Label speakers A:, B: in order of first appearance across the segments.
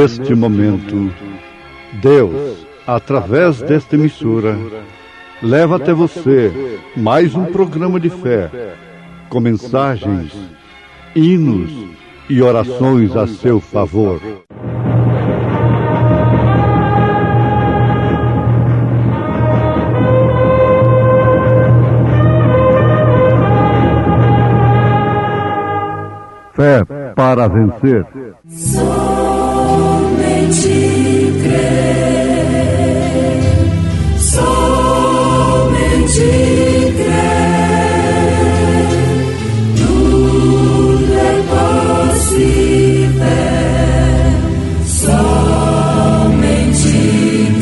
A: neste momento, Deus, através desta emissora, leva até você mais um programa de fé, com mensagens, hinos e orações a seu favor. Fé para vencer.
B: Somente crer, somente crer, tudo é possível, somente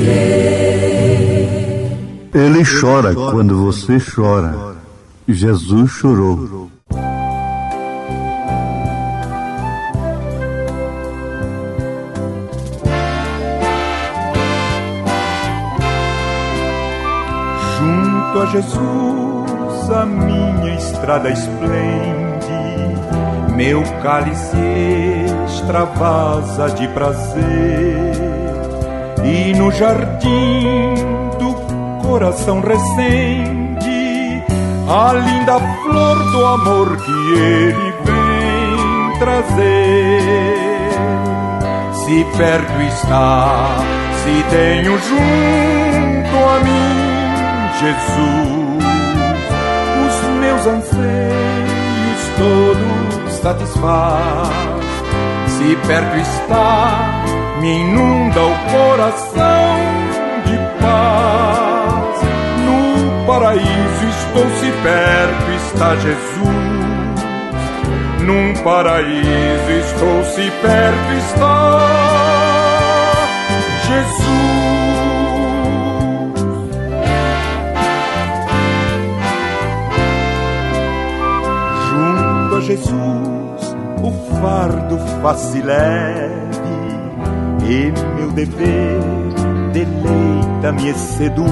B: crer.
A: Ele chora quando você chora. Jesus chorou.
C: Junto a Jesus a minha estrada esplende, meu cálice extravasa de prazer, e no jardim do coração recende a linda flor do amor que ele vem trazer. Se perto está, se tenho junto a mim Jesus, os meus anseios todos satisfaz. Se perto está, me inunda o coração de paz. No paraíso estou, se perto está Jesus. Num paraíso estou, se perto está Jesus. Jesus, o fardo faz-se leve, e meu dever deleita-me e seduz.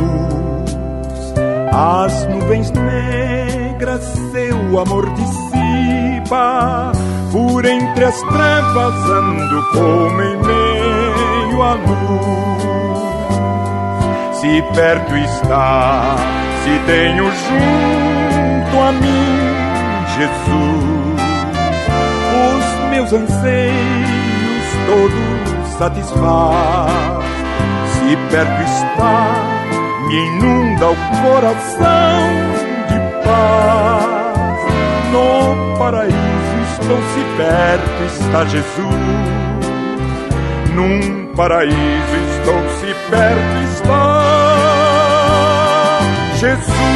C: As nuvens negras seu amor dissipa, por entre as trevas ando como em meio à luz. Se perto está, se tenho junto a mim Jesus, os meus anseios todos satisfaz. Se perto está, me inunda o coração de paz. No paraíso estou, se perto está Jesus. Num paraíso estou, se perto está Jesus.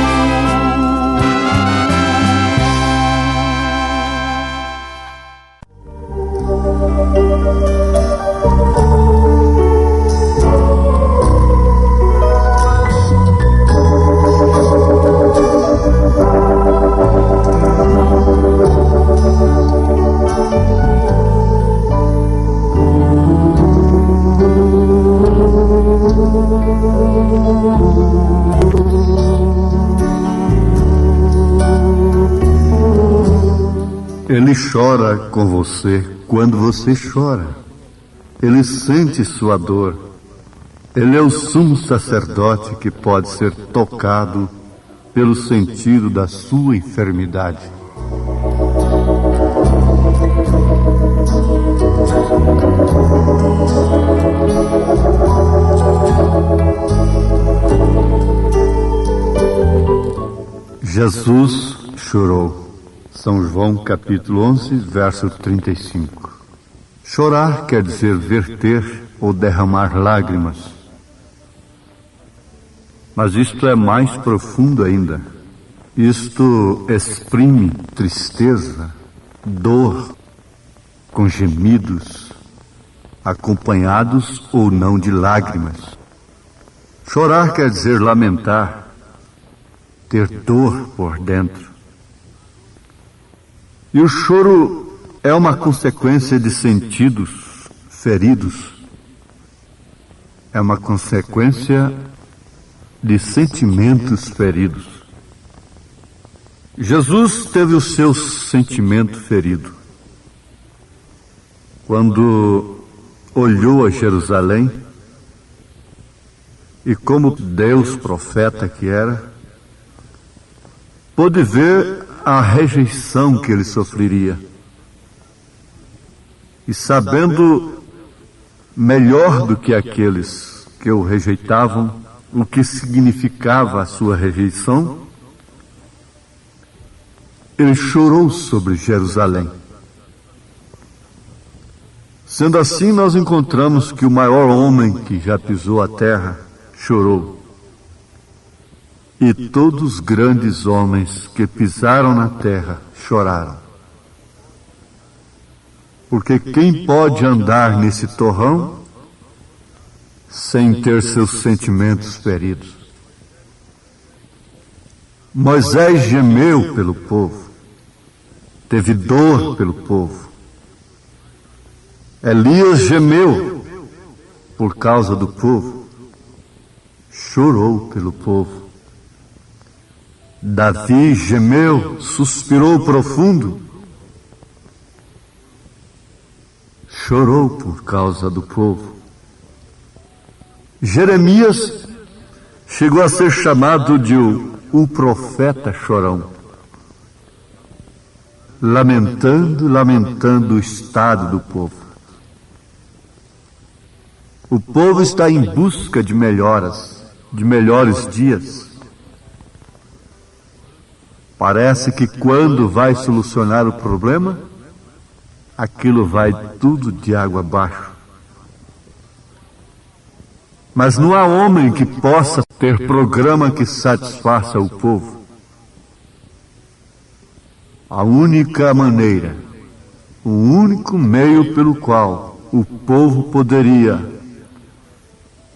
A: Ele chora com você quando você chora. Ele sente sua dor. Ele é o sumo sacerdote que pode ser tocado pelo sentido da sua enfermidade. Jesus chorou. São João capítulo 11, verso 35. Chorar quer dizer verter ou derramar lágrimas. Mas isto é mais profundo ainda. Isto exprime tristeza, dor, com gemidos, acompanhados ou não de lágrimas. Chorar quer dizer lamentar, ter dor por dentro. E o choro é uma consequência de sentidos feridos. É uma consequência de sentimentos feridos. Jesus teve o seu sentimento ferido quando olhou a Jerusalém e, como Deus profeta que era, pôde ver a rejeição que ele sofreria. E sabendo melhor do que aqueles que o rejeitavam, o que significava a sua rejeição, ele chorou sobre Jerusalém. Sendo assim, nós encontramos que o maior homem que já pisou a terra chorou. E todos os grandes homens que pisaram na terra choraram. Porque quem pode andar nesse torrão sem ter seus sentimentos feridos? Moisés gemeu pelo povo, teve dor pelo povo. Elias gemeu por causa do povo, chorou pelo povo. Davi gemeu, suspirou profundo, chorou por causa do povo. Jeremias chegou a ser chamado de o profeta chorão, lamentando o estado do povo. O povo está em busca de melhoras, de melhores dias. Parece que quando vai solucionar o problema, aquilo vai tudo de água abaixo. Mas não há homem que possa ter programa que satisfaça o povo. A única maneira, o único meio pelo qual o povo poderia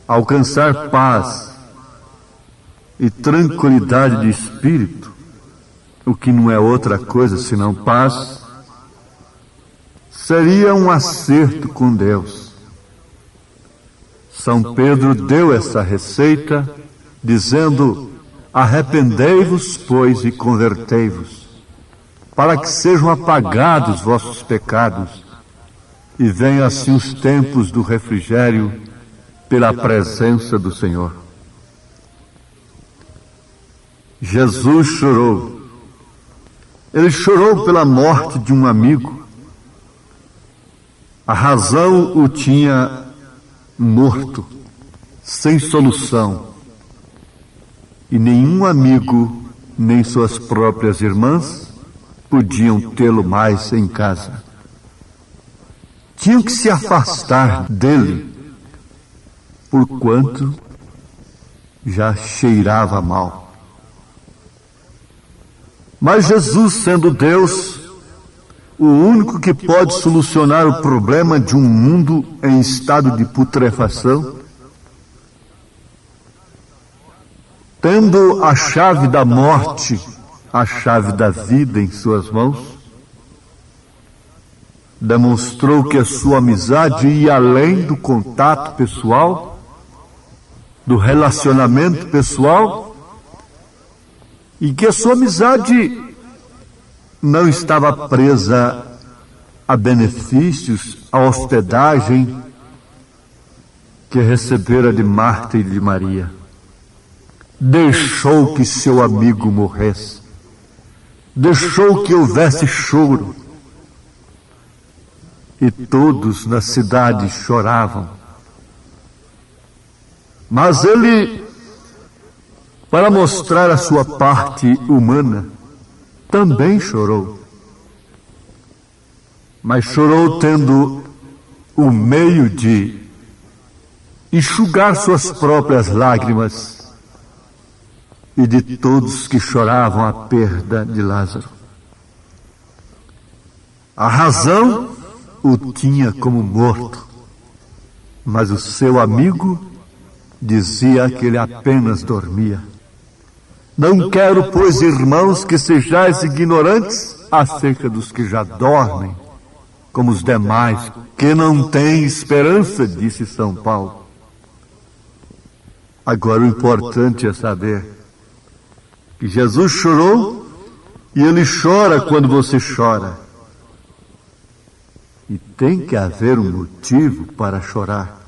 A: alcançar paz e tranquilidade de espírito, o que não é outra coisa senão paz, seria um acerto com Deus. São Pedro deu essa receita, dizendo: arrependei-vos, pois, e convertei-vos, para que sejam apagados vossos pecados, e venham assim os tempos do refrigério pela presença do Senhor. Jesus chorou. Ele chorou pela morte de um amigo. A razão o tinha morto, sem solução. E nenhum amigo, nem suas próprias irmãs, podiam tê-lo mais em casa. Tinham que se afastar dele, porquanto já cheirava mal. Mas Jesus, sendo Deus, o único que pode solucionar o problema de um mundo em estado de putrefação, tendo a chave da morte, a chave da vida em suas mãos, demonstrou que a sua amizade ia além do contato pessoal, do relacionamento pessoal, e que a sua amizade não estava presa a benefícios, a hospedagem que recebera de Marta e de Maria. Deixou que seu amigo morresse, deixou que houvesse choro, e todos na cidade choravam. Mas ele, para mostrar a sua parte humana, também chorou. Mas chorou tendo o meio de enxugar suas próprias lágrimas e de todos que choravam a perda de Lázaro. A razão o tinha como morto, mas o seu amigo dizia que ele apenas dormia. Não quero, pois, irmãos, que sejais ignorantes acerca dos que já dormem, como os demais, que não têm esperança, disse São Paulo. Agora o importante é saber que Jesus chorou, e Ele chora quando você chora. E tem que haver um motivo para chorar.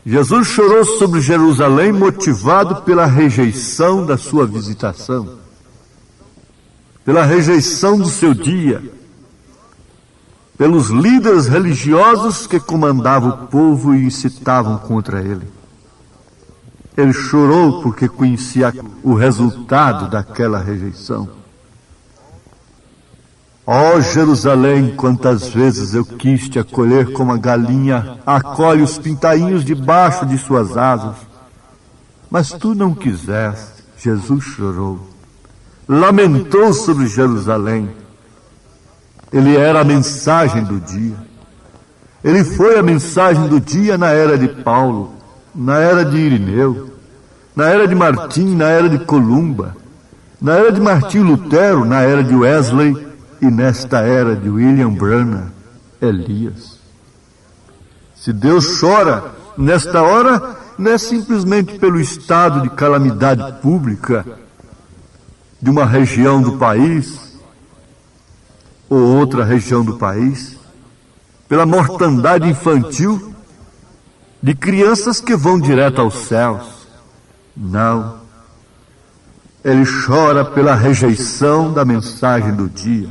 A: Jesus chorou sobre Jerusalém motivado pela rejeição da sua visitação, pela rejeição do seu dia, pelos líderes religiosos que comandavam o povo e incitavam contra ele. Ele chorou porque conhecia o resultado daquela rejeição. Ó Jerusalém, quantas vezes eu quis te acolher como a galinha acolhe os pintainhos debaixo de suas asas, mas tu não quiseste. Jesus chorou, lamentou sobre Jerusalém. Ele era a mensagem do dia. Ele foi a mensagem do dia na era de Paulo, na era de Irineu, na era de Martim, na era de Columba, na era de Martim Lutero, na era de Wesley e nesta era de William Branham, Elias. Se Deus chora nesta hora, não é simplesmente pelo estado de calamidade pública de uma região do país ou outra região do país, pela mortandade infantil de crianças que vão direto aos céus. Não. Ele chora pela rejeição da mensagem do dia.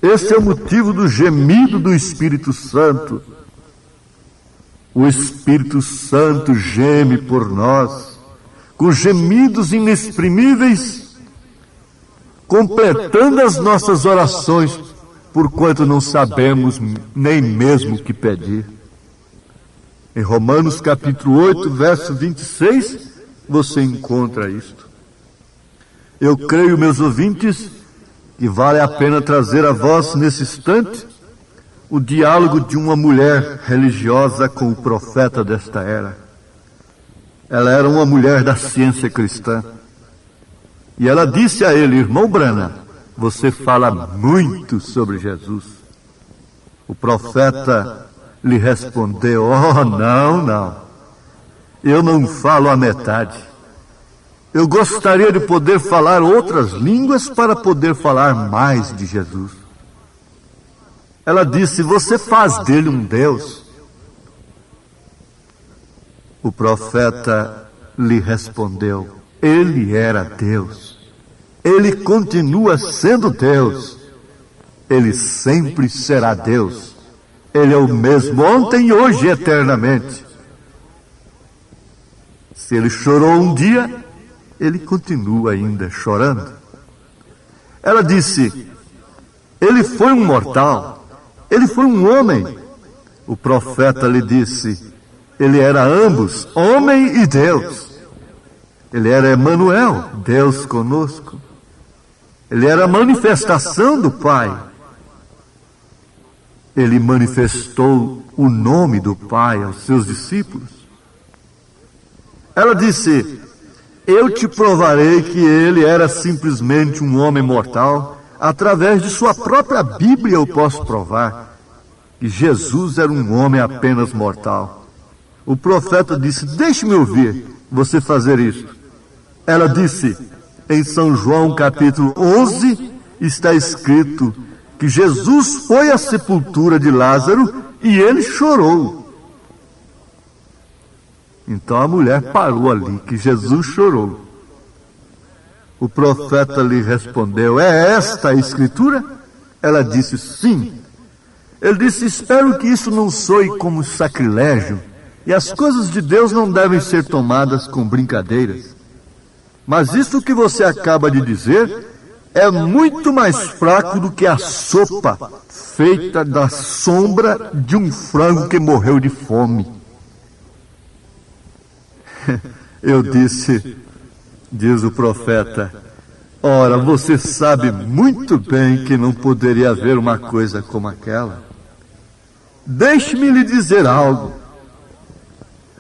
A: Esse é o motivo do gemido do Espírito Santo. O Espírito Santo geme por nós, com gemidos inexprimíveis, completando as nossas orações, porquanto não sabemos nem mesmo o que pedir. Em Romanos capítulo 8, verso 26, você encontra isto. Eu creio, meus ouvintes, que vale a pena trazer a vós nesse instante o diálogo de uma mulher religiosa com o profeta desta era. Ela era uma mulher da ciência cristã. E ela disse a ele: irmão Branham, você fala muito sobre Jesus. O profeta lhe respondeu: oh, não. Eu não falo a metade. Eu gostaria de poder falar outras línguas para poder falar mais de Jesus. Ela disse: você faz dele um Deus. O profeta lhe respondeu: ele era Deus. Ele continua sendo Deus. Ele sempre será Deus. Ele é o mesmo ontem e hoje eternamente. Se ele chorou um dia, ele continua ainda chorando. Ela disse: ele foi um mortal. Ele foi um homem. O profeta lhe disse: ele era ambos, homem e Deus. Ele era Emanuel, Deus conosco. Ele era a manifestação do Pai. Ele manifestou o nome do Pai aos seus discípulos. Ela disse: eu te provarei que ele era simplesmente um homem mortal. Através de sua própria Bíblia eu posso provar que Jesus era um homem apenas mortal. O profeta disse: deixe-me ouvir você fazer isso. Ela disse: em São João capítulo 11 está escrito que Jesus foi à sepultura de Lázaro e ele chorou. Então a mulher parou ali, que Jesus chorou. O profeta lhe respondeu: é esta a escritura? Ela disse: sim. Ele disse: espero que isso não soe como sacrilégio, e as coisas de Deus não devem ser tomadas com brincadeiras. Mas isso que você acaba de dizer é muito mais fraco do que a sopa feita da sombra de um frango que morreu de fome. Eu disse, diz o profeta: ora, você sabe muito bem que não poderia haver uma coisa como aquela. Deixe-me lhe dizer algo.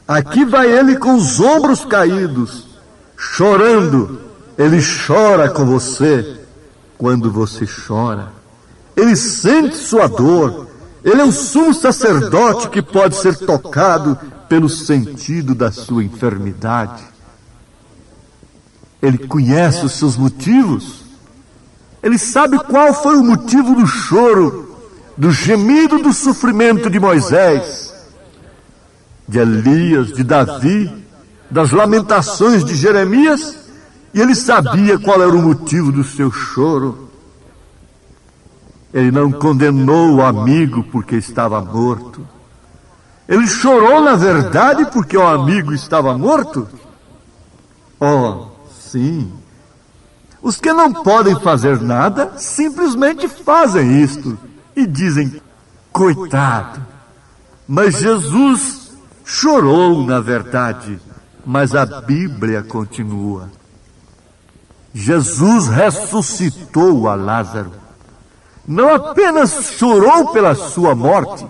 A: Aqui vai ele com os ombros caídos, chorando. Ele chora com você quando você chora. Ele sente sua dor. Ele é o sumo sacerdote que pode ser tocado pelo sentido da sua enfermidade. Ele conhece os seus motivos.
D: Ele sabe qual foi o motivo do choro, do gemido, do sofrimento de Moisés, de Elias, de Davi, das lamentações de Jeremias, e ele sabia qual era o motivo do seu choro. Ele não condenou o amigo porque estava morto. Ele chorou, na verdade, porque o amigo estava morto. Oh, sim. Os que não podem fazer nada, simplesmente fazem isto e dizem, coitado. Mas Jesus chorou, na verdade, mas a Bíblia continua. Jesus ressuscitou a Lázaro. Não apenas chorou pela sua morte,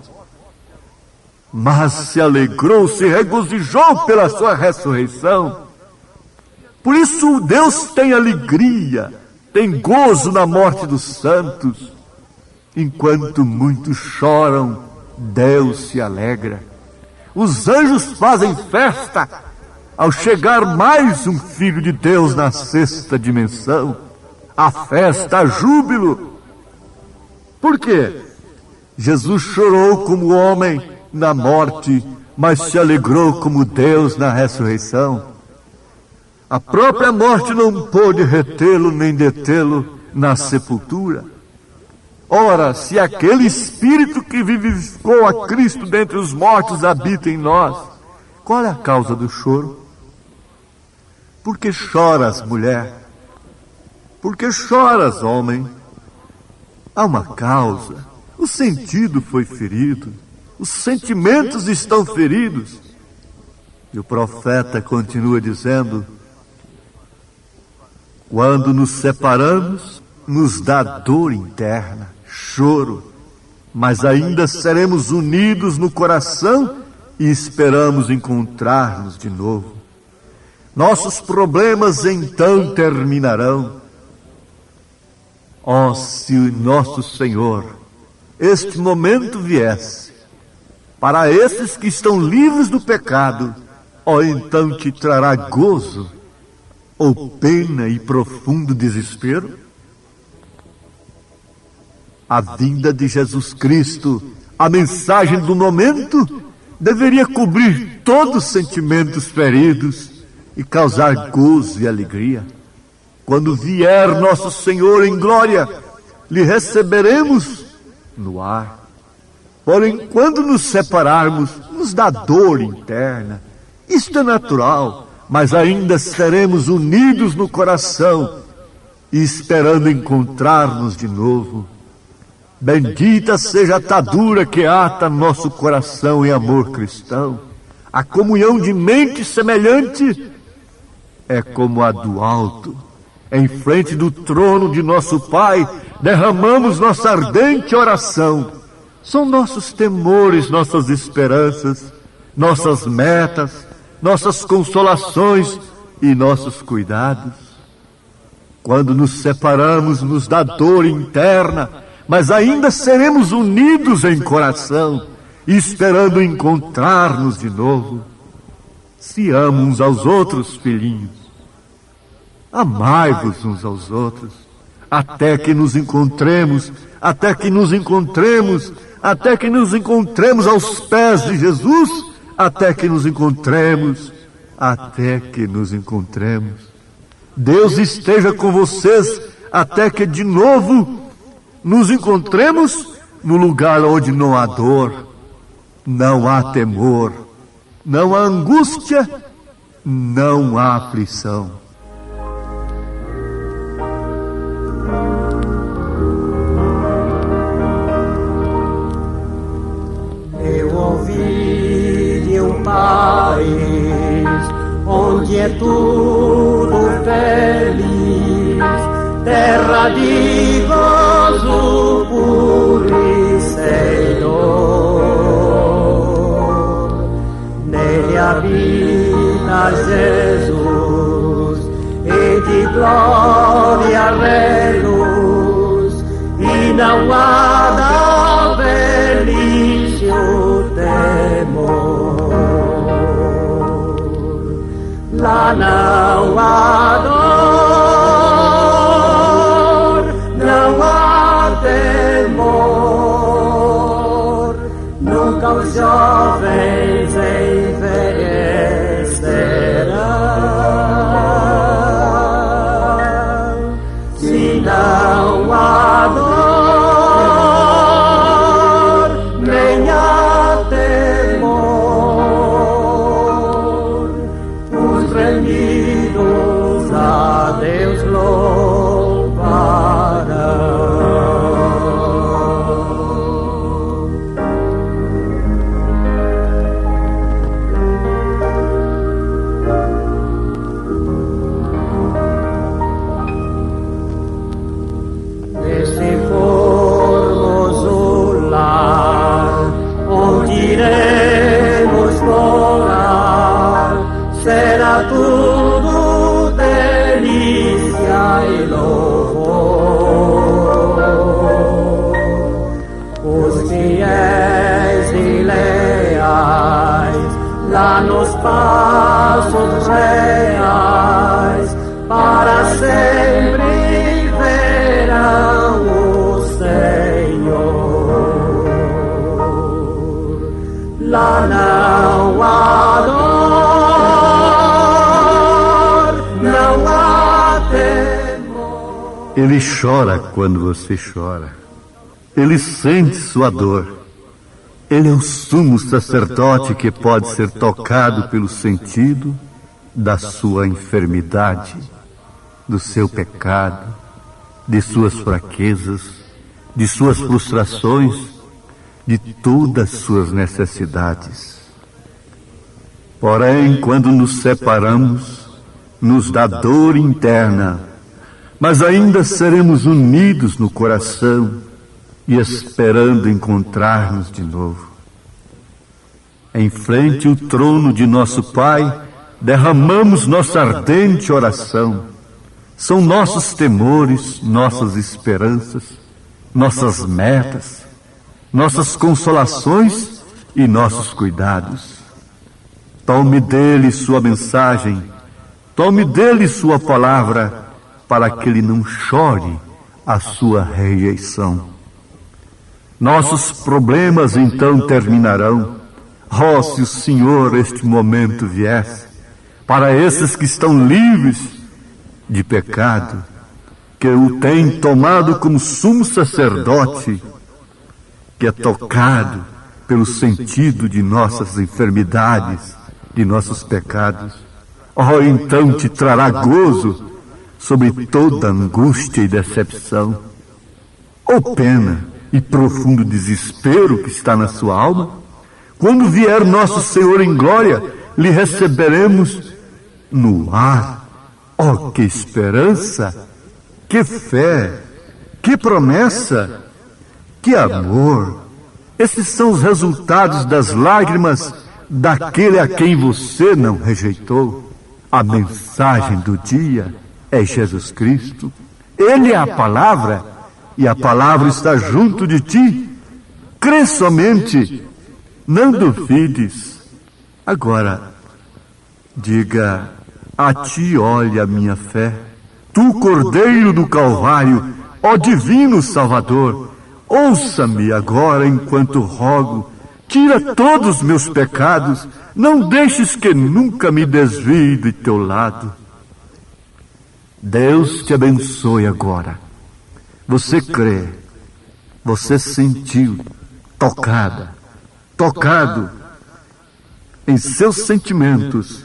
D: mas se alegrou, se regozijou pela sua ressurreição. Por isso Deus tem alegria, tem gozo na morte dos santos. Enquanto muitos choram, Deus se alegra. Os anjos fazem festa ao chegar mais um filho de Deus na sexta dimensão. A festa, a júbilo. Por quê? Jesus chorou como homem na morte, mas se alegrou como Deus na ressurreição. A própria morte não pôde retê-lo nem detê-lo na sepultura. Ora, se aquele Espírito que vivificou a Cristo dentre os mortos habita em nós, qual é a causa do choro? Por que choras, mulher? Por que choras, homem? Há uma causa. O sentido foi ferido. Os sentimentos estão feridos. E o profeta continua dizendo, quando nos separamos, nos dá dor interna, choro, mas ainda seremos unidos no coração e esperamos encontrar-nos de novo. Nossos problemas então terminarão. Oh, se o nosso Senhor, este momento viesse, para esses que estão livres do pecado, oh, então te trará gozo, ou pena e profundo desespero? A vinda de Jesus Cristo, a mensagem do momento, deveria cobrir todos os sentimentos feridos e causar gozo e alegria. Quando vier nosso Senhor em glória, lhe receberemos no ar. Porém, quando nos separarmos, nos dá dor interna. Isto é natural, mas ainda seremos unidos no coração e esperando encontrar-nos de novo. Bendita seja a atadura que ata nosso coração em amor cristão. A comunhão de mente semelhante é como a do alto. Em frente do trono de nosso Pai, derramamos nossa ardente oração. São nossos temores, nossas esperanças, nossas metas, nossas consolações e nossos cuidados. Quando nos separamos, nos dá dor interna, mas ainda seremos unidos em coração, esperando encontrar-nos de novo. Se amam uns aos outros, filhinhos, amai-vos uns aos outros, até que nos encontremos, até que nos encontremos, até que nos encontremos aos pés de Jesus, até que nos encontremos, até que nos encontremos. Deus esteja com vocês, até que de novo nos encontremos no lugar onde não há dor, não há temor, não há angústia, não há aflição.
E: Eu ouvi de um país onde é tudo feliz, terra de gozo puro e sem dor. Nele habita Jesus, e de glória reluz, e não há da velhice o temor. Lá não há dor, unidos a Deus nesse formoso lar, onde iremos morar, será tudo delícia e louvor. Os fiéis e leais lá nos passos reais para sempre verão o Senhor. Lá não há dor, não há temor.
D: Ele chora quando você chora. Ele sente sua dor. Ele é o sumo sacerdote que pode ser tocado pelo sentido da sua enfermidade, do seu pecado, de suas fraquezas, de suas frustrações, de todas suas necessidades. Porém, quando nos separamos, nos dá dor interna, mas ainda seremos unidos no coração e esperando encontrar-nos de novo. Em frente ao trono de nosso Pai, derramamos nossa ardente oração. São nossos temores, nossas esperanças, nossas metas, nossas consolações e nossos cuidados. Tome dele sua mensagem, tome dele sua palavra, para que ele não chore a sua rejeição. Nossos problemas então terminarão. Oh, se o Senhor este momento viesse, para esses que estão livres de pecado, que o tem tomado como sumo sacerdote, que é tocado pelo sentido de nossas enfermidades, de nossos pecados. Oh, então te trará gozo sobre toda angústia e decepção. Oh, pena e profundo desespero que está na sua alma. Quando vier nosso Senhor em glória, lhe receberemos no ar. Oh, que esperança, que fé, que promessa, que amor. Esses são os resultados das lágrimas daquele a quem você não rejeitou. A mensagem do dia é Jesus Cristo. Ele é a palavra, e a palavra está junto de ti. Crê somente, não duvides. Agora, diga: a ti olha a minha fé. Tu, Cordeiro do Calvário, ó Divino Salvador, ouça-me agora enquanto rogo. Tira todos os meus pecados, não deixes que nunca me desvie de teu lado. Deus te abençoe agora. Você crê, você sentiu, tocado em seus sentimentos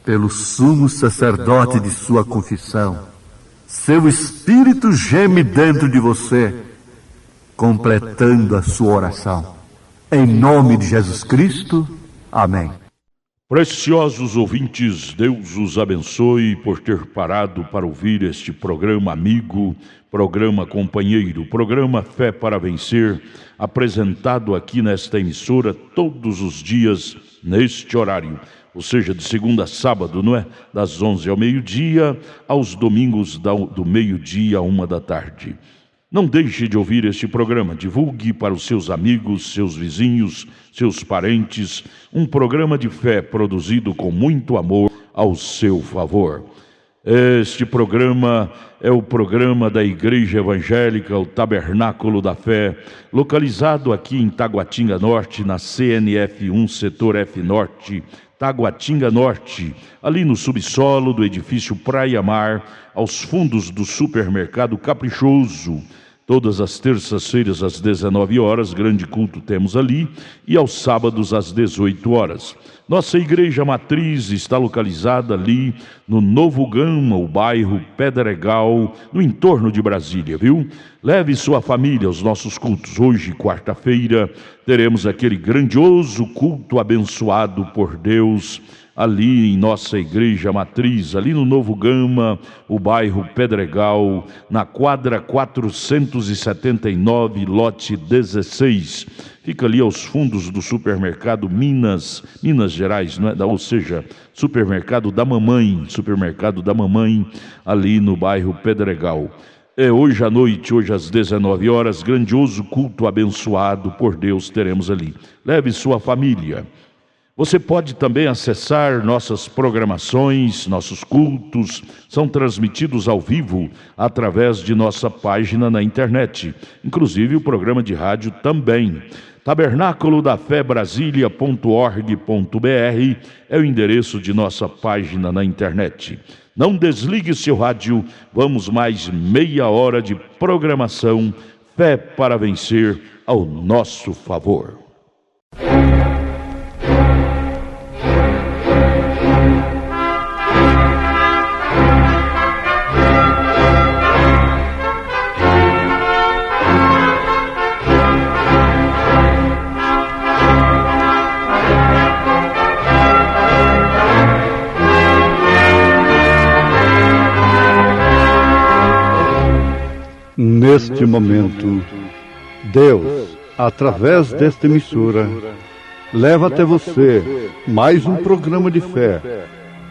D: pelo sumo sacerdote de sua confissão. Seu espírito geme dentro de você, completando a sua oração. Em nome de Jesus Cristo, amém.
F: Preciosos ouvintes, Deus os abençoe por ter parado para ouvir este programa amigo, programa companheiro, programa Fé para Vencer, apresentado aqui nesta emissora todos os dias neste horário, ou seja, de segunda a sábado, não é? Das 11 ao meio-dia, aos domingos do meio-dia à 13h. Não deixe de ouvir este programa, divulgue para os seus amigos, seus vizinhos, seus parentes, um programa de fé produzido com muito amor ao seu favor. Este programa é o programa da Igreja Evangélica, o Tabernáculo da Fé, localizado aqui em Taguatinga Norte, na CNF 1, Setor F Norte, Taguatinga Norte, ali no subsolo do edifício Praia Mar, aos fundos do supermercado Caprichoso, Todas as terças-feiras às 19 horas, grande culto temos ali, e aos sábados às 18 horas. Nossa igreja matriz está localizada ali no Novo Gama, o bairro Pedregal, no entorno de Brasília, viu? Leve sua família aos nossos cultos. Hoje, quarta-feira, teremos aquele grandioso culto abençoado por Deus, ali em nossa igreja matriz, ali no Novo Gama, o bairro Pedregal, na quadra 479, lote 16. Fica ali aos fundos do supermercado Minas Gerais, não é? Ou seja, supermercado da mamãe, ali no bairro Pedregal. Hoje à noite, hoje às 19 horas, grandioso culto abençoado por Deus teremos ali. Leve sua família. Você pode também acessar nossas programações, nossos cultos, são transmitidos ao vivo através de nossa página na internet, inclusive o programa de rádio também. Tabernáculo da Fé Brasília.org.br é o endereço de nossa página na internet. Não desligue seu rádio, vamos mais meia hora de programação, Fé para Vencer ao nosso favor.
A: Neste momento, Deus, através desta emissora, leva até você mais um programa de fé,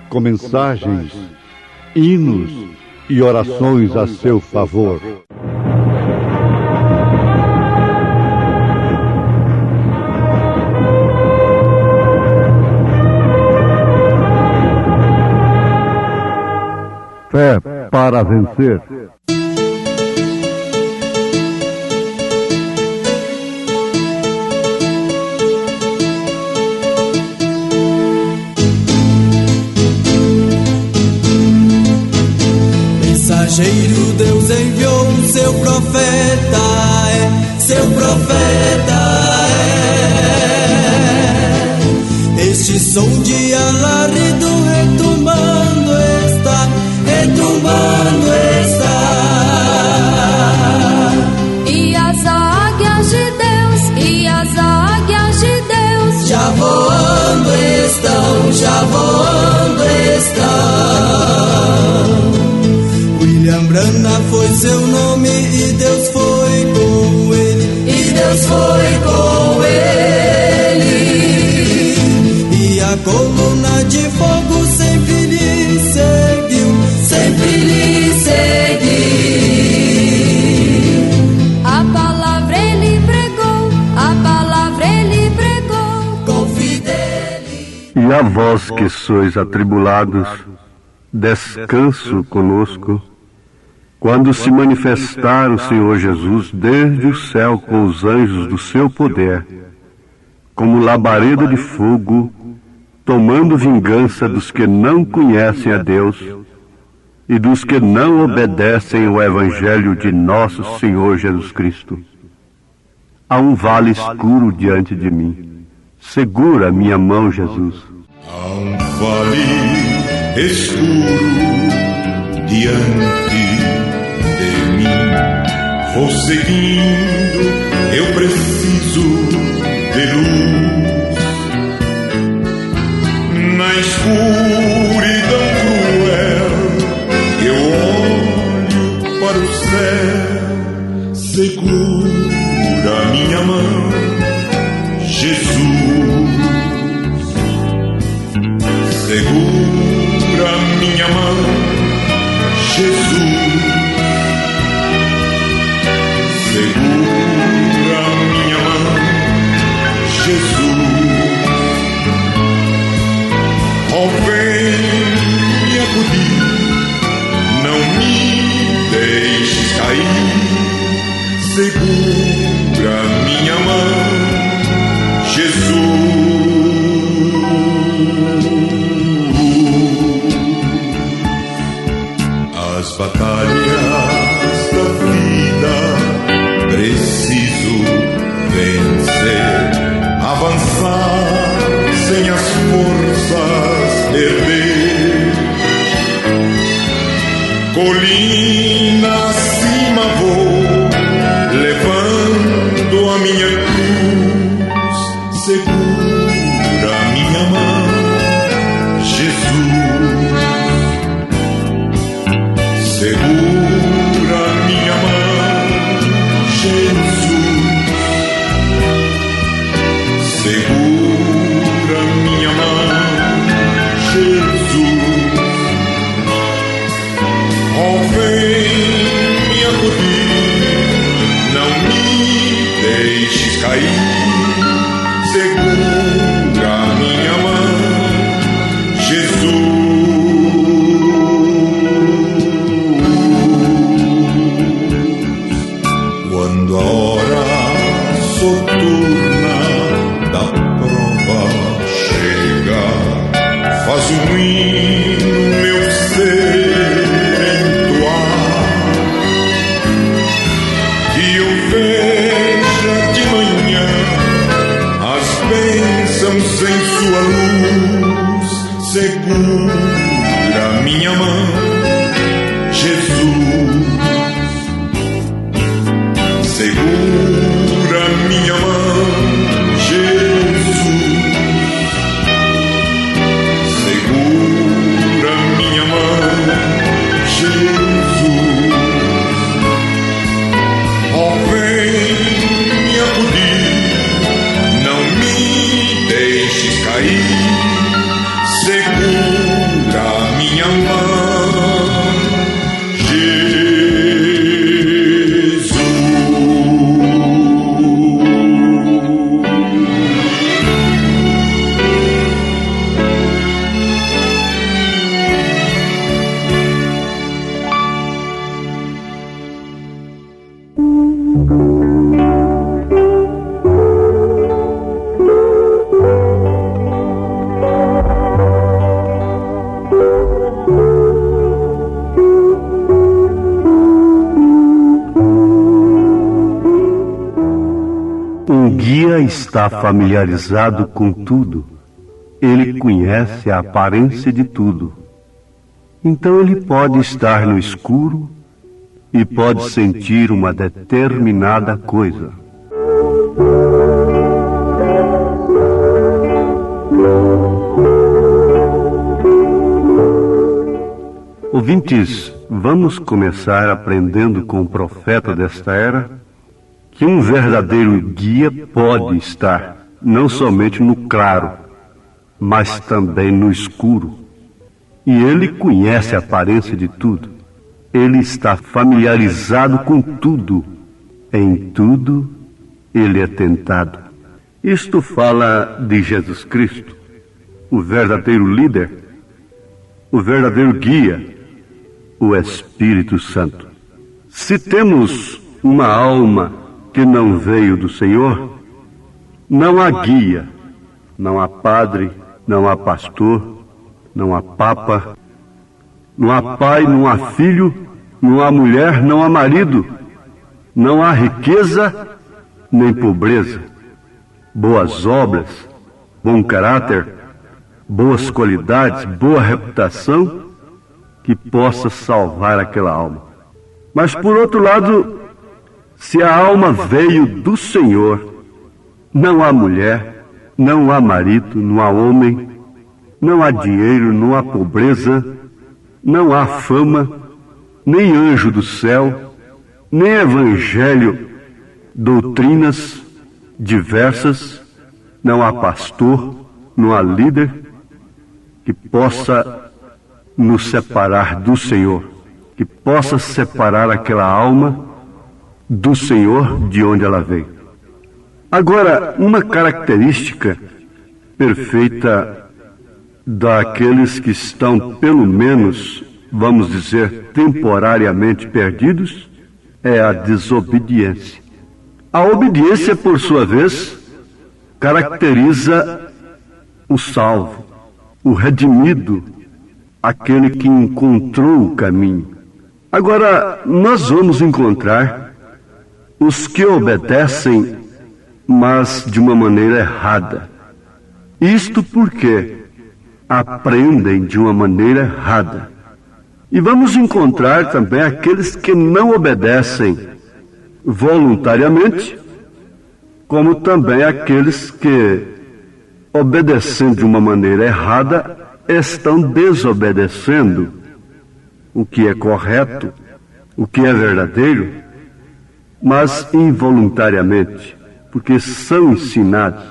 A: com mensagens, hinos e orações a seu favor. Fé para vencer.
G: Mensageiro Deus enviou seu profeta, seu profeta é. Este som de alarido retumbando está, retumbando está.
H: E as águias de Deus, e as águias de Deus
G: já voando estão, já voando estão. William Branham foi seu nome e Deus foi com ele, e Deus foi com ele. E a coluna de fogo sempre lhe seguiu, sempre lhe seguiu.
H: A palavra ele pregou, a palavra ele pregou
G: com fidelidade.
A: E a vós que sois atribulados, descanso conosco, quando se manifestar o Senhor Jesus desde o céu com os anjos do seu poder, como labareda de fogo, tomando vingança dos que não conhecem a Deus e dos que não obedecem ao Evangelho de nosso Senhor Jesus Cristo. Há um vale escuro diante de mim. Segura minha mão, Jesus.
C: Há um vale escuro diante de mim. Vou seguindo, eu preciso de luz. Na escuridão cruel, eu olho para o céu. Segura minha mão, Jesus. Segura minha mão, Jesus. Segura minha mão, Jesus. Oh, vem me acudir, não me deixes cair. Segura minha mão, Jesus. As batalhas da vida colina acima vou, levando a minha cruz, segura a minha mão, Jesus, segura a minha mão, Jesus, segura a minha mão, Jesus. Oh, vem me acudir, não me deixes cair, segura a minha mão, Jesus. Quando a hora soturna da prova chega, faz um hino meu ser em sua luz, segura minha mão, Jesus, segura minha mão, Jesus, segura minha mão, Jesus. Oh, vem me acudir, não me deixes cair, segura minha mão, Jesus.
I: Está familiarizado com tudo, ele conhece a aparência de tudo. Então ele pode estar no escuro e pode sentir uma determinada coisa. Ouvintes, vamos começar aprendendo com o profeta desta era que um verdadeiro guia pode estar não somente no claro, mas também no escuro. E ele conhece a aparência de tudo. Ele está familiarizado com tudo. Em tudo, ele é tentado. Isto fala de Jesus Cristo, o verdadeiro líder, o verdadeiro guia, o Espírito Santo. Se temos uma alma que não veio do Senhor, não há guia, não há padre, não há pastor, não há papa, não há pai, não há filho, não há mulher, não há marido, não há riqueza nem pobreza, boas obras, bom caráter, boas qualidades, boa reputação que possa salvar aquela alma. Mas por outro lado, se a alma veio do Senhor, não há mulher, não há marido, não há homem, não há dinheiro, não há pobreza, não há fama, nem anjo do céu, nem evangelho, doutrinas diversas, não há pastor, não há líder que possa nos separar do Senhor, que possa separar aquela alma do Senhor de onde ela veio. Agora, uma característica perfeita daqueles que estão, pelo menos, vamos dizer, temporariamente perdidos, é a desobediência. A obediência, por sua vez, caracteriza o salvo, o redimido, aquele que encontrou o caminho. Agora, nós vamos encontrar os que obedecem, mas de uma maneira errada. Isto porque aprendem de uma maneira errada. E vamos encontrar também aqueles que não obedecem voluntariamente, como também aqueles que, obedecendo de uma maneira errada, estão desobedecendo o que é correto, o que é verdadeiro, mas involuntariamente, porque são ensinados.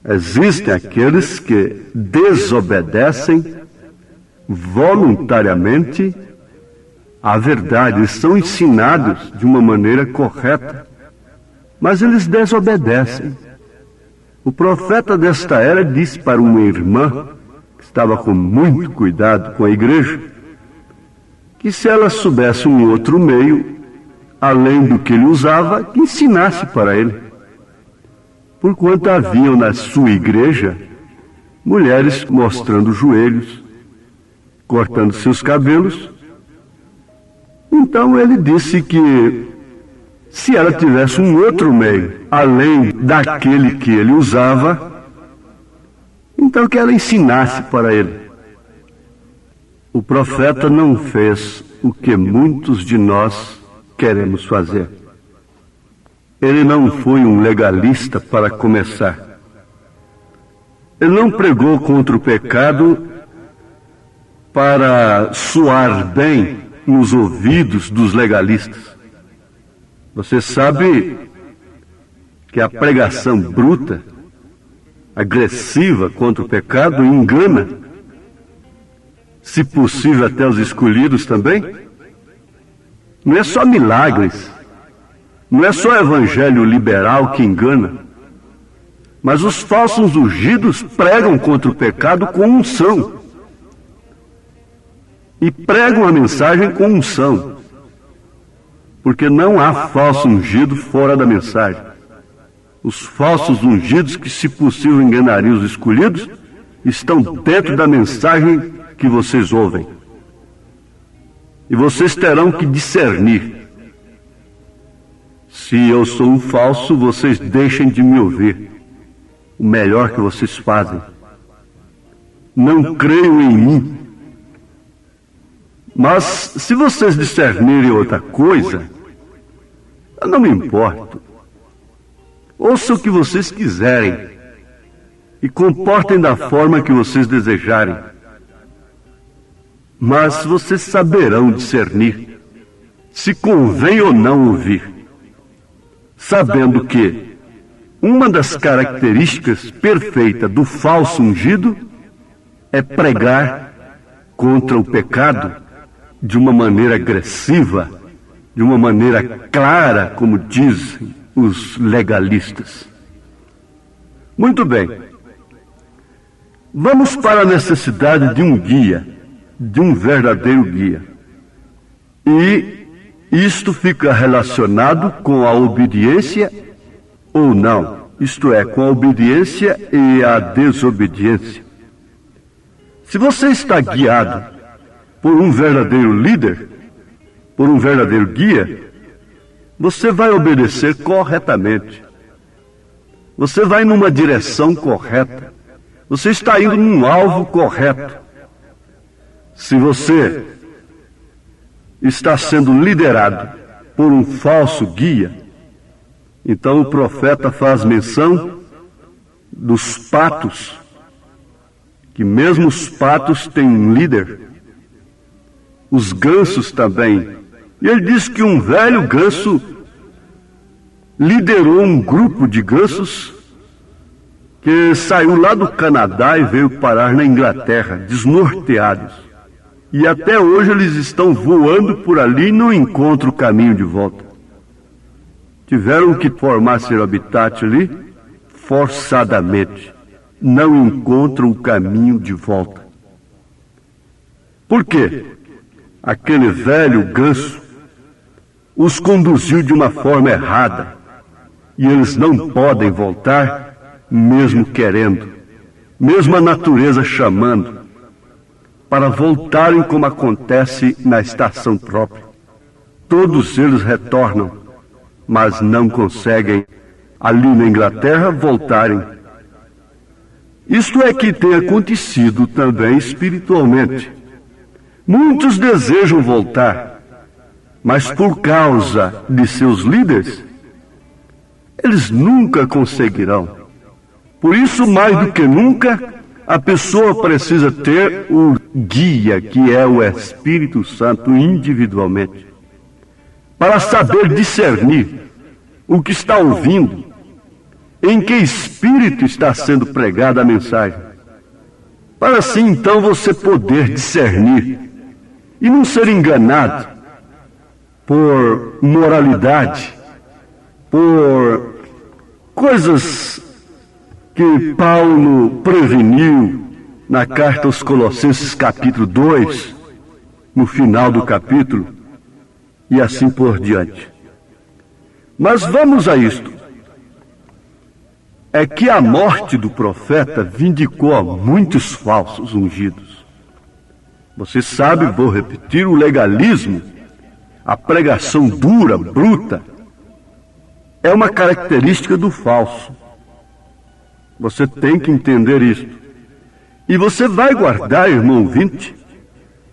I: Existem aqueles que desobedecem voluntariamente à verdade, eles são ensinados de uma maneira correta, mas eles desobedecem. O profeta desta era disse para uma irmã, que estava com muito cuidado com a igreja, que se ela soubesse um outro meio, além do que ele usava, que ensinasse para ele. Porquanto haviam na sua igreja mulheres mostrando os joelhos, cortando seus cabelos. Então ele disse que se ela tivesse um outro meio, além daquele que ele usava, então que ela ensinasse para ele. O profeta não fez o que muitos de nós queremos fazer. Ele não foi um legalista para começar. Ele não pregou contra o pecado para soar bem nos ouvidos dos legalistas. Você sabe que a pregação bruta, agressiva contra o pecado engana, se possível até os escolhidos também. Não é só milagres, não é só evangelho liberal que engana, mas os falsos ungidos pregam contra o pecado com unção. E pregam a mensagem com unção, porque não há falso ungido fora da mensagem. Os falsos ungidos, que se possível enganariam os escolhidos, estão dentro da mensagem que vocês ouvem. E vocês terão que discernir. Se eu sou um falso, vocês deixem de me ouvir. O melhor que vocês fazem. Não creiam em mim. Mas se vocês discernirem outra coisa, eu não me importo. Ouçam o que vocês quiserem e comportem da forma que vocês desejarem. Mas vocês saberão discernir se convém ou não ouvir, sabendo que uma das características perfeitas do falso ungido é pregar contra o pecado de uma maneira agressiva, de uma maneira clara, como dizem os legalistas. Muito bem. Vamos para a necessidade de um guia, de um verdadeiro guia. E isto fica relacionado com a obediência ou não, isto é, com a obediência e a desobediência. Se você está guiado por um verdadeiro líder, por um verdadeiro guia, você vai obedecer corretamente. Você vai numa direção correta. Você está indo num alvo correto. Se você está sendo liderado por um falso guia, então o profeta faz menção dos patos, que mesmo os patos têm um líder, os gansos também. E ele diz que um velho ganso liderou um grupo de gansos que saiu lá do Canadá e veio parar na Inglaterra, desnorteados. E até hoje eles estão voando por ali e não encontram o caminho de volta. Tiveram que formar seu habitat ali forçadamente. Não encontram o caminho de volta. Por quê? Aquele velho ganso os conduziu de uma forma errada. E eles não podem voltar, mesmo querendo, mesmo a natureza chamando, para voltarem como acontece na estação própria. Todos eles retornam, mas não conseguem, ali na Inglaterra, voltarem. Isto é que tem acontecido também espiritualmente. Muitos desejam voltar, mas por causa de seus líderes, eles nunca conseguirão. Por isso, mais do que nunca, a pessoa precisa ter o guia, que é o Espírito Santo, individualmente, para saber discernir o que está ouvindo, em que espírito está sendo pregada a mensagem, para assim então você poder discernir e não ser enganado por moralidade, por coisas que Paulo preveniu na carta aos Colossenses capítulo 2, no final do capítulo, e assim por diante. Mas vamos a isto. É que a morte do profeta vindicou a muitos falsos ungidos. Você sabe, vou repetir, o legalismo, a pregação dura, bruta, é uma característica do falso. Você tem que entender isso. E você vai guardar, irmão ouvinte,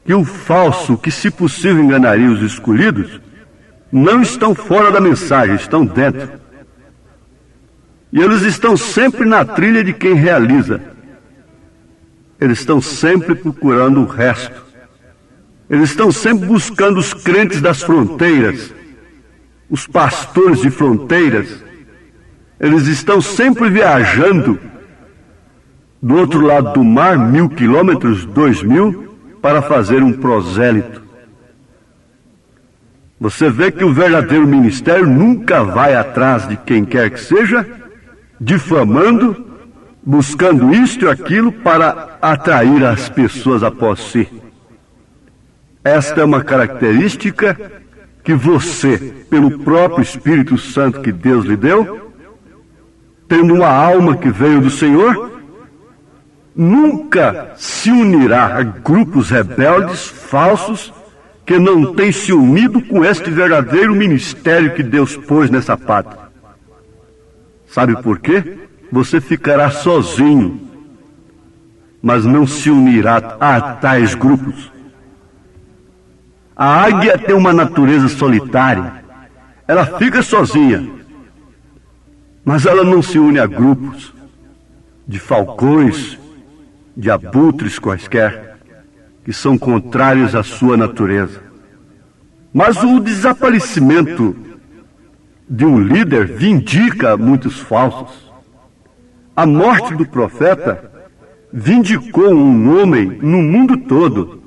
I: que o falso, que se possível enganaria os escolhidos, não estão fora da mensagem, estão dentro. E eles estão sempre na trilha de quem realiza. Eles estão sempre procurando o resto. Eles estão sempre buscando os crentes das fronteiras, os pastores de fronteiras. Eles estão sempre viajando do outro lado do mar, 1000 quilômetros, 2000, para fazer um prosélito. Você vê que o verdadeiro ministério nunca vai atrás de quem quer que seja, difamando, buscando isto e aquilo para atrair as pessoas após si. Esta é uma característica que você, pelo próprio Espírito Santo que Deus lhe deu, tendo uma alma que veio do Senhor, nunca se unirá a grupos rebeldes, falsos, que não têm se unido com este verdadeiro ministério que Deus pôs nessa pátria. Sabe por quê? Você ficará sozinho, mas não se unirá a tais grupos. A águia tem uma natureza solitária, ela fica sozinha, mas ela não se une a grupos de falcões, de abutres quaisquer, que são contrários à sua natureza. Mas o desaparecimento de um líder vindica muitos falsos. A morte do profeta vindicou um homem no mundo todo.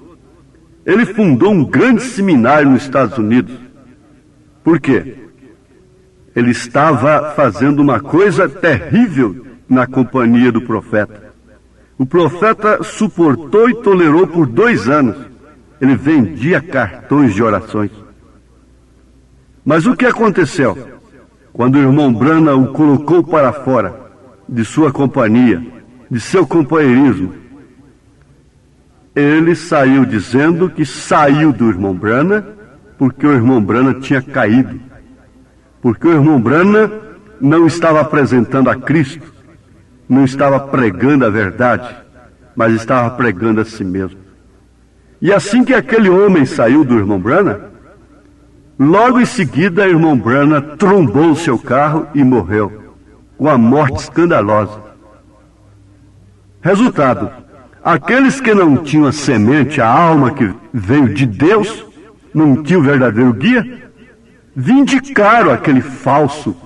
I: Ele fundou um grande seminário nos Estados Unidos. Por quê? Ele estava fazendo uma coisa terrível na companhia do profeta. O profeta suportou e tolerou por 2 anos. Ele vendia cartões de orações. Mas o que aconteceu? Quando o irmão Branham o colocou para fora de sua companhia, de seu companheirismo, ele saiu dizendo que saiu do irmão Branham porque o irmão Branham tinha caído. Porque o irmão Branham não estava apresentando a Cristo, não estava pregando a verdade, mas estava pregando a si mesmo. E assim que aquele homem saiu do irmão Branham, logo em seguida o irmão Branham trombou o seu carro e morreu, com a morte escandalosa. Resultado, aqueles que não tinham a semente, a alma que veio de Deus, não tinham o verdadeiro guia, vindicaram aquele falso.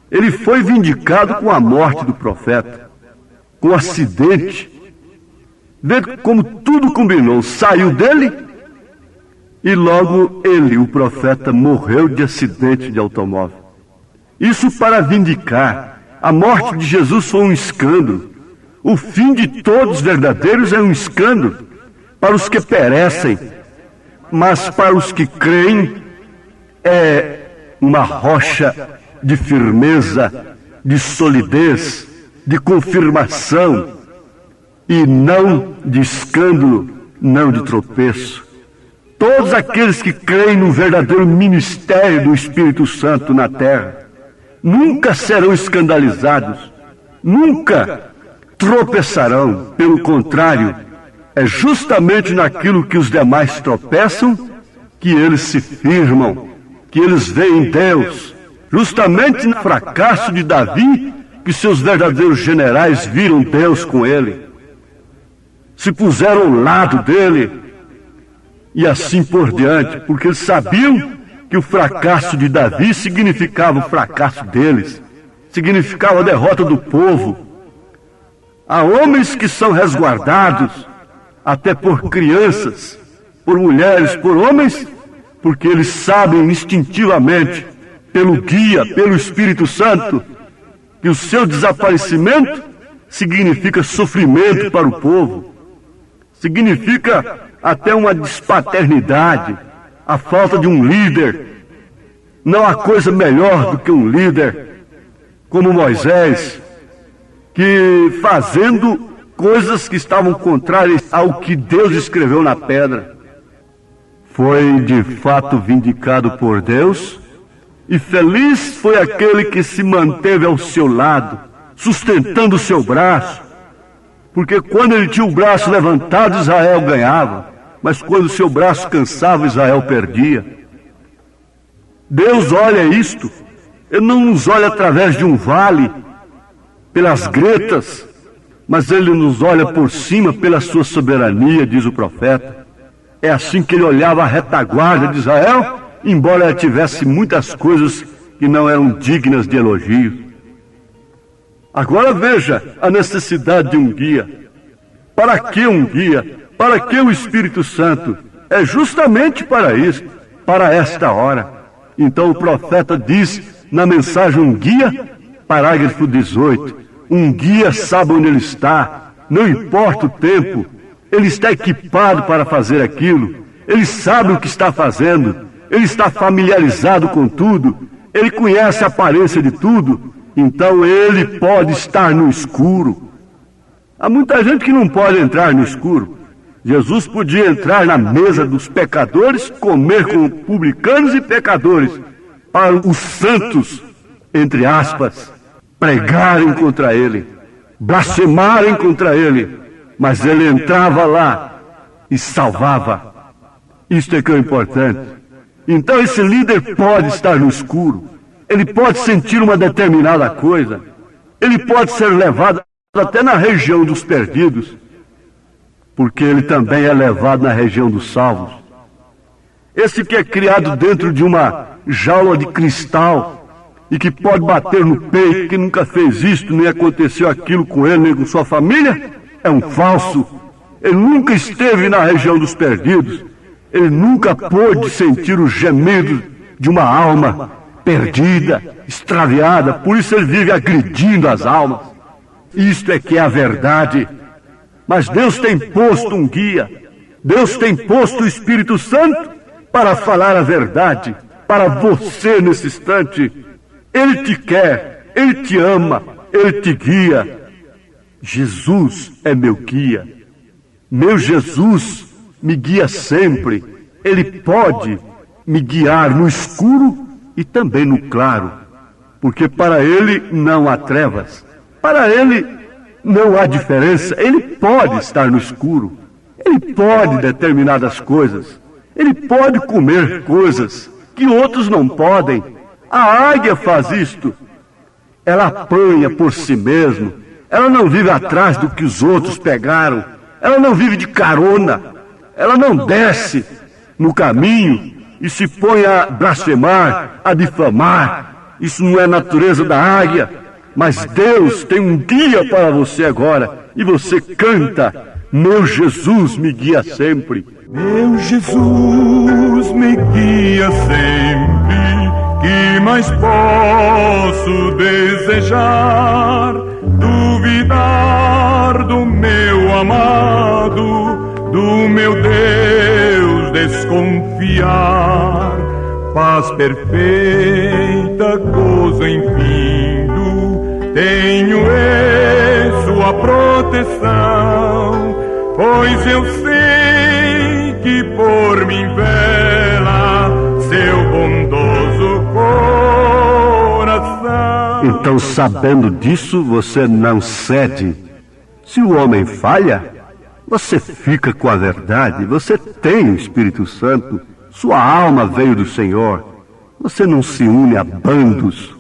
I: Ele foi vindicado com a morte do profeta, com o acidente. Vê como tudo combinou, saiu dele e logo ele, o profeta, morreu de acidente de automóvel. Isso para vindicar. A morte de Jesus foi um escândalo. O fim de todos verdadeiros é um escândalo para os que perecem, mas para os que creem é uma rocha de firmeza, de solidez, de confirmação, e não de escândalo, não de tropeço. Todos aqueles que creem no verdadeiro ministério do Espírito Santo na terra nunca serão escandalizados, nunca tropeçarão. Pelo contrário, É justamente naquilo que os demais tropeçam que eles se firmam, que eles veem Deus. Justamente no fracasso de Davi que seus verdadeiros generais viram Deus com ele. Se puseram ao lado dele e assim por diante, porque eles sabiam que o fracasso de Davi significava o fracasso deles, significava a derrota do povo. Há homens que são resguardados até por crianças, por mulheres, por homens, porque eles sabem instintivamente, pelo guia, pelo Espírito Santo, que o seu desaparecimento significa sofrimento para o povo, significa até uma despaternidade, a falta de um líder. Não há coisa melhor do que um líder como Moisés, que fazendo coisas que estavam contrárias ao que Deus escreveu na pedra, foi de fato vindicado por Deus, e feliz foi aquele que se manteve ao seu lado, sustentando o seu braço, porque quando ele tinha o braço levantado, Israel ganhava, mas quando o seu braço cansava, Israel perdia. Deus olha isto, Ele não nos olha através de um vale, pelas gretas, mas Ele nos olha por cima pela sua soberania, diz o profeta. É assim que Ele olhava a retaguarda de Israel, embora ela tivesse muitas coisas que não eram dignas de elogio. Agora veja a necessidade de um guia. Para que um guia? Para que o Espírito Santo? É justamente para isso, para esta hora. Então o profeta diz na mensagem um guia, parágrafo 18, um guia sabe onde ele está, não importa o tempo, ele está equipado para fazer aquilo, ele sabe o que está fazendo, ele está familiarizado com tudo, ele conhece a aparência de tudo, então ele pode estar no escuro. Há muita gente que não pode entrar no escuro. Jesus podia entrar na mesa dos pecadores, comer com publicanos e pecadores, para os santos, entre aspas, pregarem contra ele, blasfemarem contra ele, mas ele entrava lá e salvava. Isto é que é importante. Então esse líder pode estar no escuro, ele pode sentir uma determinada coisa, ele pode ser levado até na região dos perdidos, porque ele também é levado na região dos salvos. Esse que é criado dentro de uma jaula de cristal e que pode bater no peito, que nunca fez isto, nem aconteceu aquilo com ele, nem com sua família, é um falso. Ele nunca esteve na região dos perdidos. Ele nunca pôde sentir o gemido de uma alma perdida, extraviada. Por isso ele vive agredindo as almas. Isto é que é a verdade. Mas Deus tem posto um guia. Deus tem posto o Espírito Santo para falar a verdade para você nesse instante. Ele te quer, Ele te ama, Ele te guia. Jesus é meu guia. Meu Jesus me guia sempre. Ele pode me guiar no escuro e também no claro, porque para Ele não há trevas, para Ele não há diferença. Ele pode estar no escuro, Ele pode determinadas coisas, Ele pode comer coisas que outros não podem. A águia faz isto, ela apanha por si mesma, ela não vive atrás do que os outros pegaram, ela não vive de carona, ela não desce no caminho e se põe a blasfemar, a difamar. Isso não é natureza da águia, mas Deus tem um guia para você agora, e você canta: meu Jesus me guia sempre.
C: Meu Jesus me guia sempre, que mais posso desejar? Duvidar do meu amado, do meu Deus desconfiar. Paz perfeita, gozo infindo, tenho em sua proteção, pois eu sei que por mim vela seu bondoso coração.
I: Então, sabendo disso, você não cede. Se o homem falha, Você fica com a verdade, você tem o Espírito Santo, sua alma veio do Senhor. Você não se une a bandos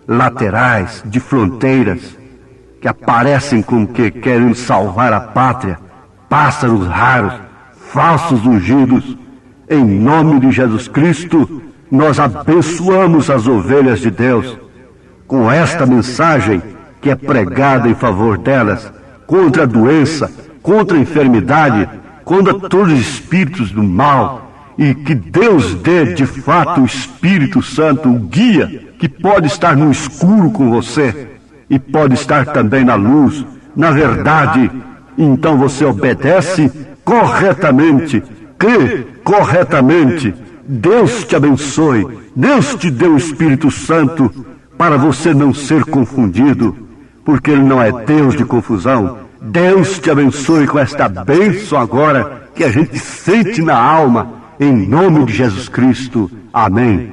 I: laterais, de fronteiras, que aparecem como que querem salvar a pátria, pássaros raros, falsos ungidos. Em nome de Jesus Cristo, nós abençoamos as ovelhas de Deus com esta mensagem que é pregada em favor delas, contra a doença, contra a enfermidade, contra todos os espíritos do mal, e que Deus dê de fato o Espírito Santo, o guia, que pode estar no escuro com você e pode estar também na luz, na verdade. Então você obedece corretamente, crê corretamente. Deus te abençoe, Deus te dê o Espírito Santo para você não ser confundido, porque Ele não é Deus de confusão. Deus te abençoe com esta bênção agora que a gente sente na alma, em nome de Jesus Cristo. Amém.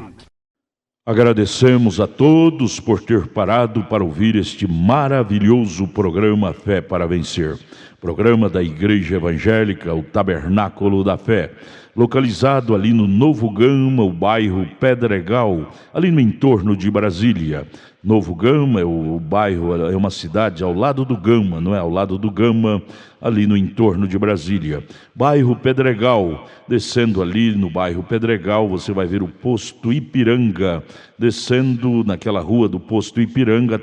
F: Agradecemos a todos por ter parado para ouvir este maravilhoso programa Fé para Vencer. Programa da Igreja Evangélica, o Tabernáculo da Fé, localizado ali no Novo Gama, o bairro Pedregal, ali no entorno de Brasília. Novo Gama é o bairro, é uma cidade ao lado do Gama, não é? Ao lado do Gama, ali no entorno de Brasília. Bairro Pedregal, descendo ali no bairro Pedregal, você vai ver o posto Ipiranga. Descendo naquela rua do posto Ipiranga,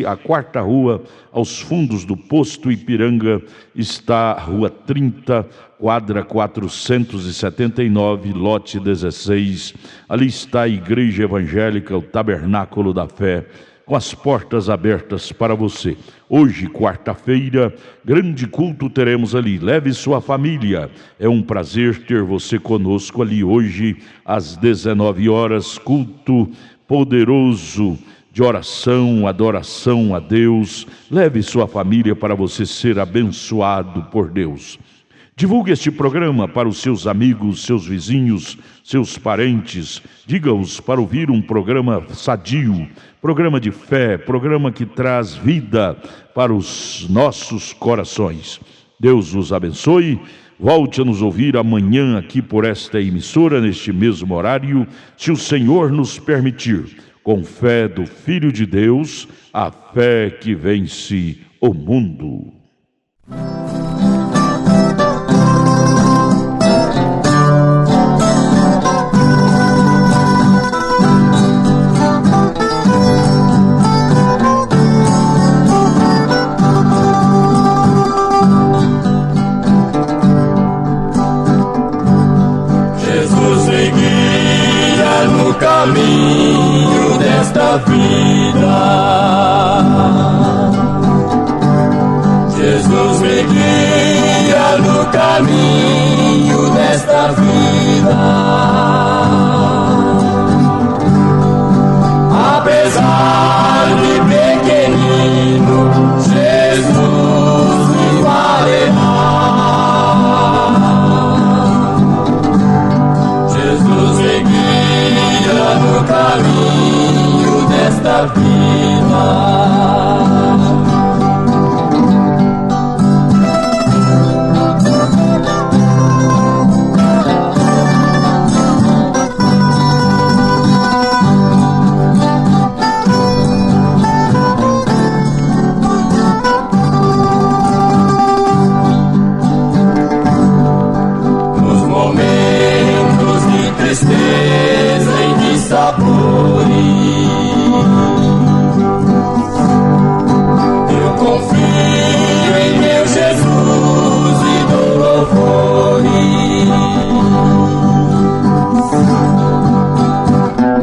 F: a quarta rua, aos fundos do posto Ipiranga, está a rua 30, quadra 479, lote 16. Ali está a Igreja Evangélica, o Tabernáculo da Fé, com as portas abertas para você. Hoje, quarta-feira, grande culto teremos ali. Leve sua família. É um prazer ter você conosco ali hoje, às 19 horas, culto poderoso de oração, adoração a Deus. Leve sua família para você ser abençoado por Deus. Divulgue este programa para os seus amigos, seus vizinhos, seus parentes. Diga-os para ouvir um programa sadio, programa de fé, programa que traz vida para os nossos corações. Deus nos abençoe. Volte a nos ouvir amanhã aqui por esta emissora, neste mesmo horário, se o Senhor nos permitir. Com fé do Filho de Deus, a fé que vence o mundo.
E: Caminho desta vida, Jesus me guia no caminho desta vida. Apesar de pequenino, Jesus me valerá. Jesus me guia no caminho desta vida. Nos momentos de tristeza e de eu confio em meu Jesus e dou louvores.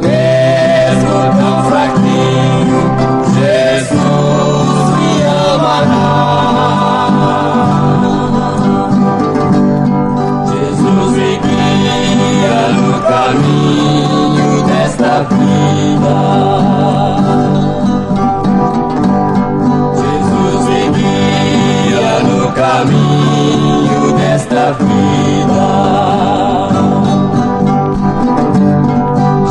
E: Mesmo tão fraquinho, Jesus me amará. Jesus me guia no caminho desta vida. Jesus me guia no caminho desta vida.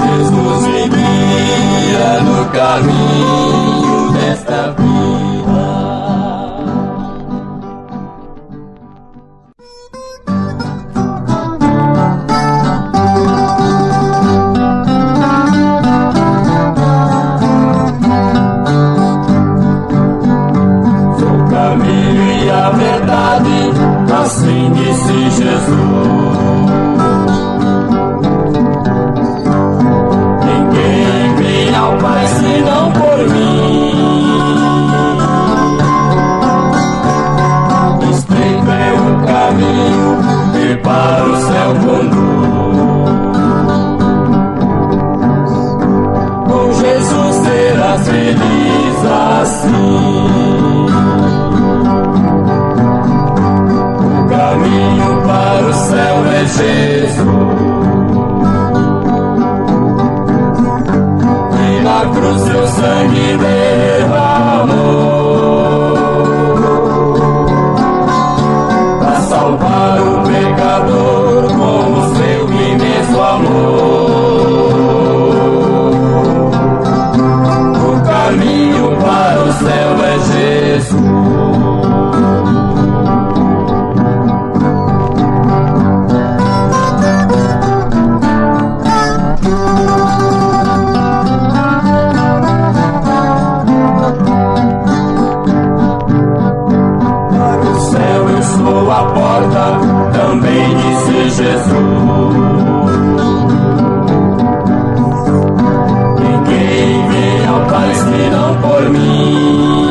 E: Jesus me guia no caminho desta vida. para o céu conduz. Com Jesus serás feliz assim. O caminho para o céu é Jesus. E na cruz seu sangue derramou para salvar o pecador com o seu imenso amor. O caminho para o céu é Jesus. A porta, também disse Jesus. Ninguém vem ao Pai senão por mim.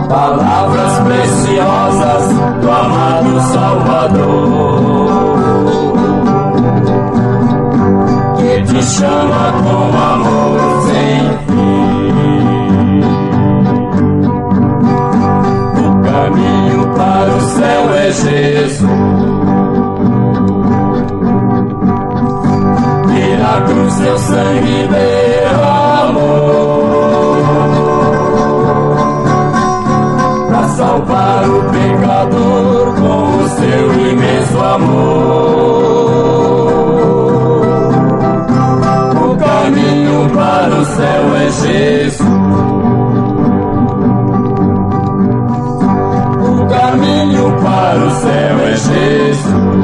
E: Palavras preciosas do amado Salvador, que te chama com amor sem fim. O caminho para o céu é Jesus. E na cruz seu sangue derramou para salvar o pecador com o seu imenso amor. O caminho para o céu é Jesus. O caminho para o céu é Jesus.